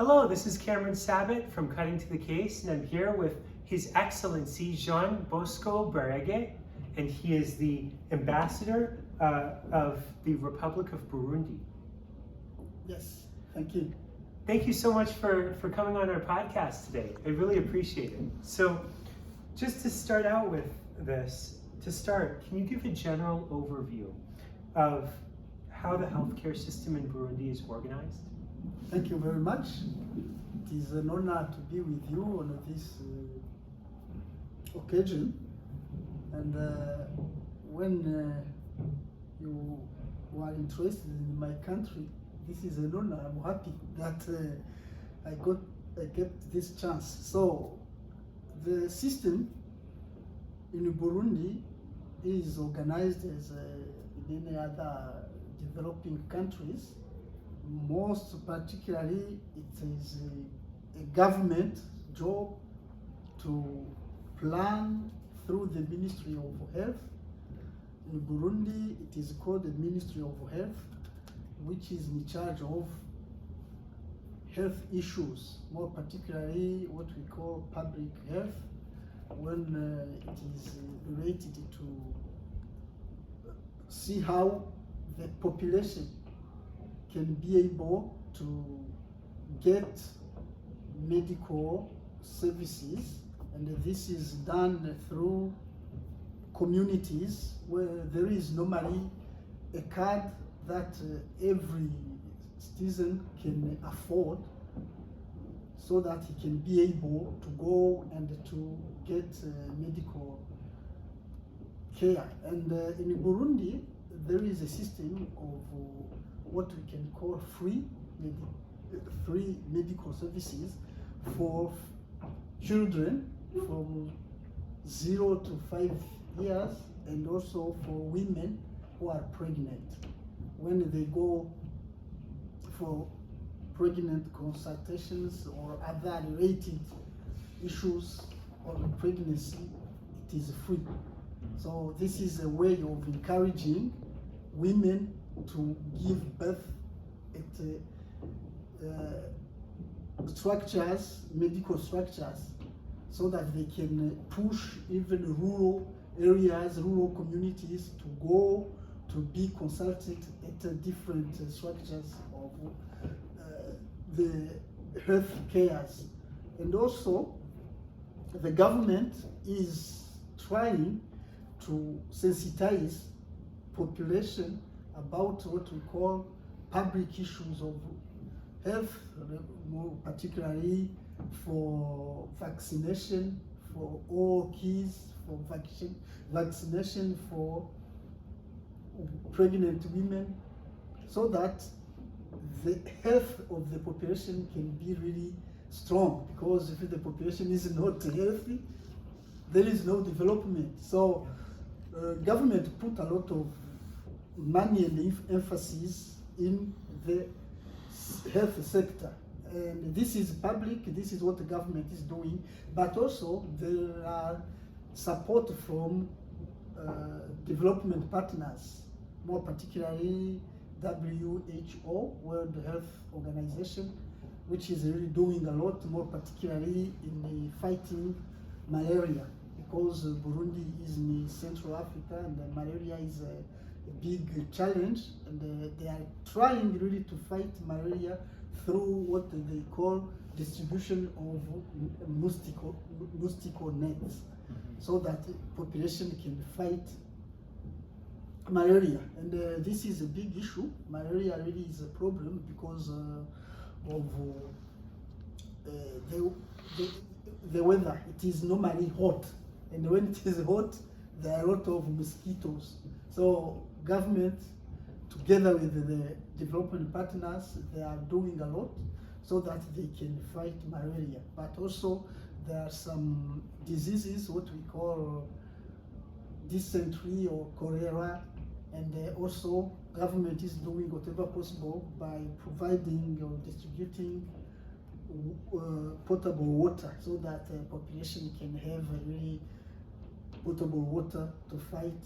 Hello, this is Cameron Sabat from Cutting to the Case, and I'm here with His Excellency Jean Bosco Barege, and he is the Ambassador of the Republic of Burundi. Yes, thank you. Thank you so much for coming on our podcast today. I really appreciate it. So, just to start out with this, can you give a general overview of how the healthcare system in Burundi is organized? Thank you very much. It is an honor to be with you on this occasion. And when you are interested in my country, this is an honor. I'm happy that I get this chance. So the system in Burundi is organized as in any other developing countries. Most particularly, it is a government job to plan through the Ministry of Health. In Burundi, it is called the Ministry of Health, which is in charge of health issues, more particularly what we call public health, when it is related to see how the population can be able to get medical services, and this is done through communities where there is normally a card that every citizen can afford, so that he can be able to go and to get medical care. And in Burundi, there is a system of what we can call free medical services for children from 0 to 5 years, and also for women who are pregnant. When they go for pregnant consultations or other related issues on pregnancy, it is free. So this is a way of encouraging women to give birth at medical structures, so that they can push even rural areas, rural communities to go to be consulted at different structures of the health cares. And also, the government is trying to sensitize population about what we call public issues of health, more particularly for vaccination for all kids, for vaccination for pregnant women, so that the health of the population can be really strong. Because if the population is not healthy, there is no development. So government put a lot of money and emphasis in the health sector, and this is public, this is what the government is doing, but also there are support from development partners, more particularly WHO, World Health Organization, which is really doing a lot, more particularly in the fighting malaria, because Burundi is in Central Africa, and malaria is a big challenge, and they are trying really to fight malaria through what they call distribution of mosquito nets, so that the population can fight malaria. And this is a big issue. Malaria really is a problem because of the weather. It is normally hot, and when it is hot, there are a lot of mosquitoes. So government, together with the development partners, they are doing a lot so that they can fight malaria. But also there are some diseases, what we call dysentery or cholera, and also government is doing whatever possible by providing or distributing potable water, so that the population can have really potable water to fight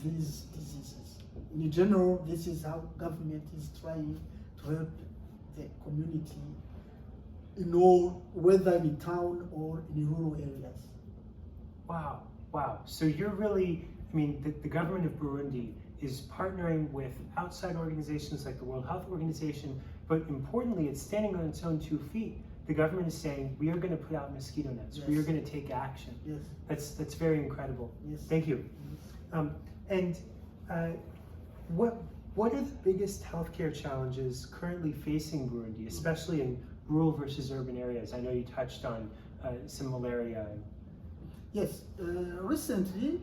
these diseases. In general, this is how government is trying to help the community in all, whether in town or in rural areas. Wow, wow. So you're really, I mean, the government of Burundi is partnering with outside organizations like the World Health Organization, but importantly, it's standing on its own 2 feet. The government is saying, we are going to put out mosquito nets. Yes. We are going to take action. Yes. That's very incredible. Yes. Thank you. Yes. What are the biggest healthcare challenges currently facing Burundi, especially in rural versus urban areas? I know you touched on some malaria. Yes. Recently,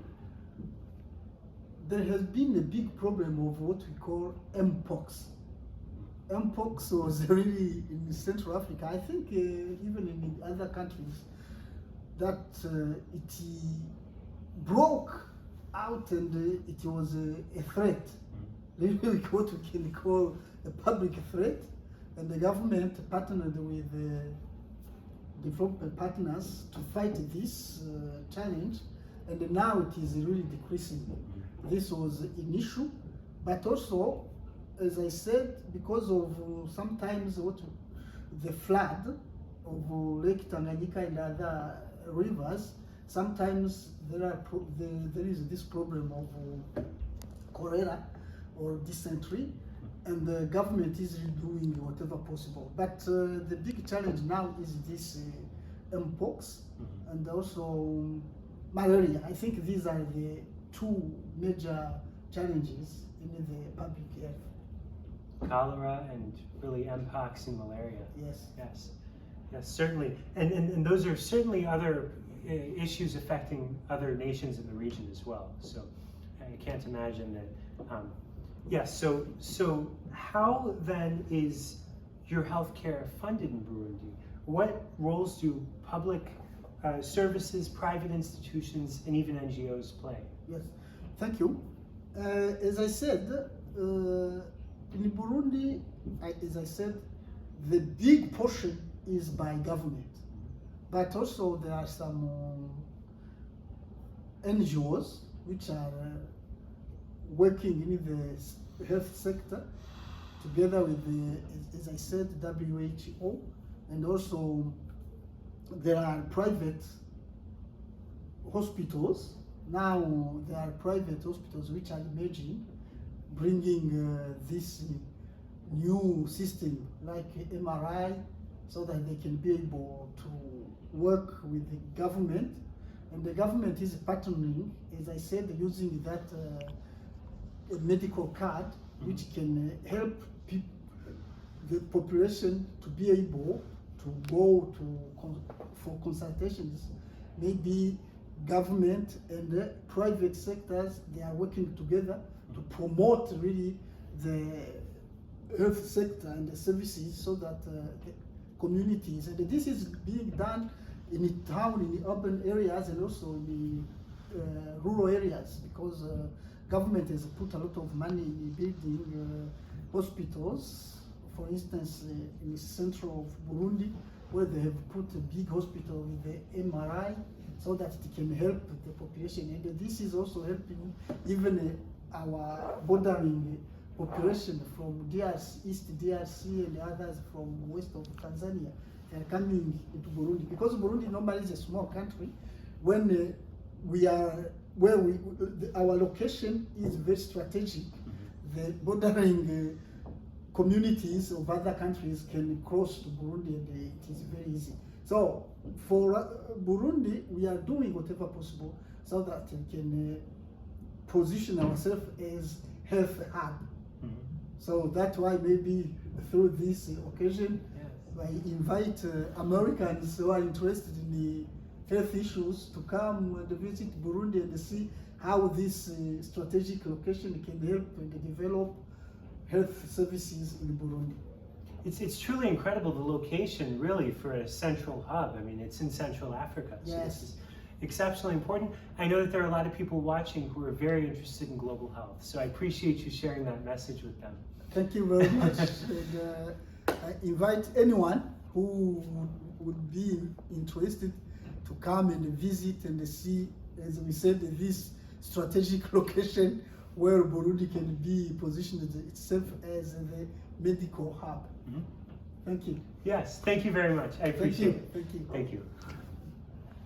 there has been a big problem of what we call Mpox. Mpox was really in Central Africa, I think even in other countries, that it broke out and it was a threat, really what we can call a public threat, and the government partnered with development partners to fight this challenge, and now it is really decreasing. This was an issue, but also, as I said, because of sometimes the flood of Lake Tanganyika and other rivers, sometimes there is this problem of cholera or dysentery, and the government is doing whatever possible. But the big challenge now is this Mpox and also malaria. I think these are the 2 major challenges in the public health. Cholera and really Mpox and malaria. Yes. Yes. Yes, certainly. And those are certainly other issues affecting other nations in the region as well. So I can't imagine that. Yes, so how then is your healthcare funded in Burundi? What roles do public services, private institutions, and even NGOs play? Yes, thank you. As I said, in Burundi, as I said, the big portion is by government, but also there are some NGOs which are working in the health sector together with as I said, WHO, and also there are private hospitals. Now there are private hospitals which are emerging, bringing this new system like MRI, so that they can be able to work with the government, and the government is partnering, as I said, using that a medical card which can help the population to be able to go for consultations. Maybe government and the private sectors, they are working together to promote really the health sector and the services, so that the communities, and this is being done in the town, in the urban areas, and also in the rural areas, because government has put a lot of money in building hospitals. For instance, in the center of Burundi, where they have put a big hospital with the MRI, so that it can help the population. And this is also helping even our bordering population from DRC, East DRC, and others from west of Tanzania. They are coming into Burundi, because Burundi normally is a small country. When our location is very strategic, the bordering communities of other countries can cross to Burundi, and it is very easy. So for Burundi, we are doing whatever possible so that we can position ourselves as health hub. So that's why maybe through this occasion, I invite Americans who are interested in the health issues to come and visit Burundi and see how this strategic location can help and develop health services in Burundi. It's truly incredible, the location really for a central hub. I mean, it's in Central Africa. So Yes. This is exceptionally important. I know that there are a lot of people watching who are very interested in global health. So I appreciate you sharing that message with them. Thank you very much. And, I invite anyone who would be interested to come and visit and see, as we said, this strategic location where Burundi can be positioned itself as the medical hub. Thank you. Yes, thank you very much. I appreciate it. Thank you. Thank you.